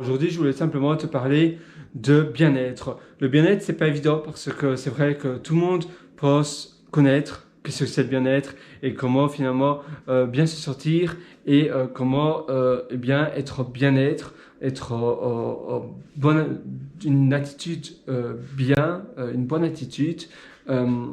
Aujourd'hui, je voulais simplement te parler de bien-être. Le bien-être, c'est pas évident parce que c'est vrai que tout le monde pense connaître qu'est-ce que c'est le bien-être et comment finalement bien se sentir et comment eh bien être bien-être, être bonne, une attitude une bonne attitude. euh,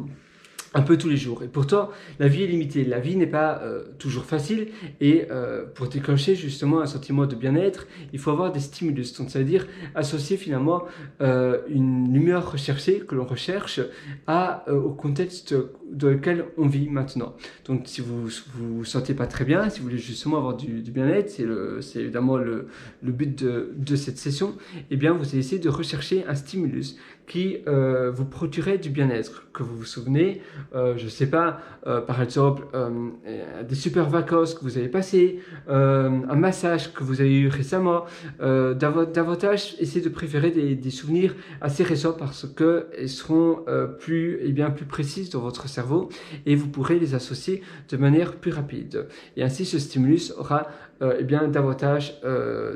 un peu tous les jours. Et pourtant, la vie est limitée. La vie n'est pas toujours facile. Et pour déclencher justement un sentiment de bien-être, il faut avoir des stimulus. Donc ça veut dire associer finalement une humeur recherchée que l'on recherche au contexte dans lequel on vit maintenant. Donc si vous vous sentez pas très bien, si vous voulez justement avoir du bien-être, c'est évidemment le but de cette session, eh bien vous allez essayer de rechercher un stimulus qui vous procurerait du bien-être, que vous vous souvenez, je sais pas, par exemple, des super vacances que vous avez passées, un massage que vous avez eu récemment, davantage essayer de préférer des souvenirs assez récents parce qu'ils seront plus précises dans votre cerveau et vous pourrez les associer de manière plus rapide. Et ainsi, ce stimulus aura davantage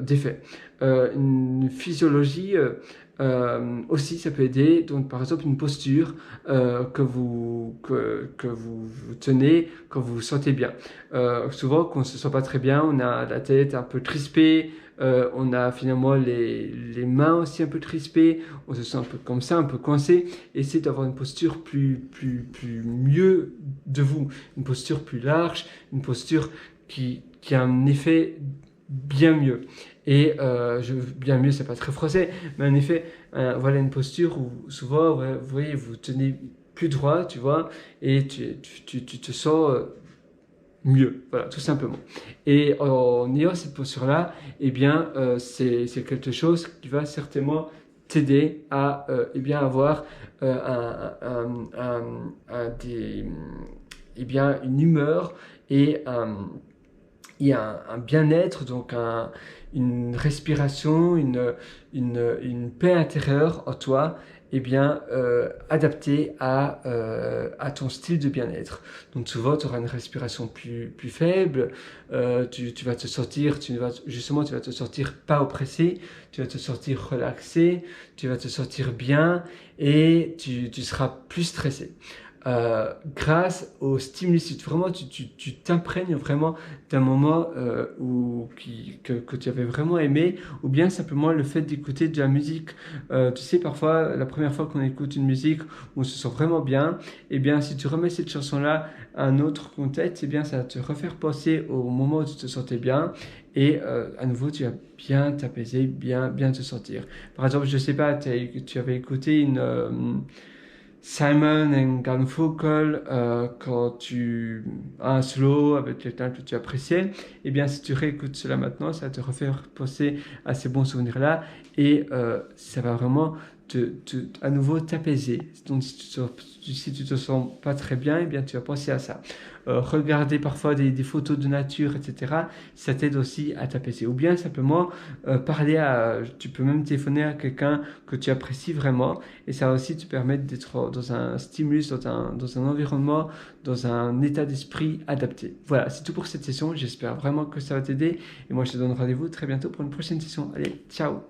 d'effets. Une physiologie aussi, ça peut aider. Donc, par exemple, une posture que vous tenez quand vous vous sentez bien. Souvent, quand on ne se sent pas très bien, on a la tête un peu crispée, on a finalement les mains aussi un peu crispées, on se sent un peu comme ça, un peu coincé. Essayez d'avoir une posture plus mieux de vous, une posture plus large, une posture qui a un effet bien mieux. Et bien mieux, c'est pas très français, mais en effet, voilà une posture où souvent, ouais, vous voyez, vous tenez plus droit, tu vois, et tu te sens mieux, voilà, tout simplement. Et en ayant cette posture-là, eh bien, c'est quelque chose qui va certainement t'aider à avoir des, une humeur et un bien-être, donc une respiration, une paix intérieure en toi, adaptée à ton style de bien-être. Donc souvent, tu auras une respiration plus faible, tu vas te sentir, tu vas te sentir pas oppressé, tu vas te sentir relaxé, tu vas te sentir bien et tu seras plus stressé. Grâce au stimulus, vraiment tu t'imprègnes vraiment d'un moment que tu avais vraiment aimé, ou bien simplement le fait d'écouter de la musique. Tu sais, parfois, la première fois qu'on écoute une musique où on se sent vraiment bien, et bien si tu remets cette chanson-là à un autre contexte, et bien ça va te refaire penser au moment où tu te sentais bien, et à nouveau tu vas bien t'apaiser, bien te sentir. Par exemple, je sais pas, tu avais écouté Simon and Garfunkel, quand tu as un slow avec quelqu'un que tu appréciais, eh bien si tu réécoutes cela maintenant, ça va te refaire penser à ces bons souvenirs-là et ça va vraiment à nouveau t'apaiser. Donc si tu te sens pas très bien, eh bien tu vas penser à ça. Regarder parfois des photos de nature, etc. Ça t'aide aussi à t'apaiser. Ou bien simplement tu peux même téléphoner à quelqu'un que tu apprécies vraiment et ça va aussi te permettre d'être dans un stimulus, dans un environnement, dans un état d'esprit adapté. Voilà, c'est tout pour cette session. J'espère vraiment que ça va t'aider et moi je te donne rendez-vous très bientôt pour une prochaine session. Allez, ciao!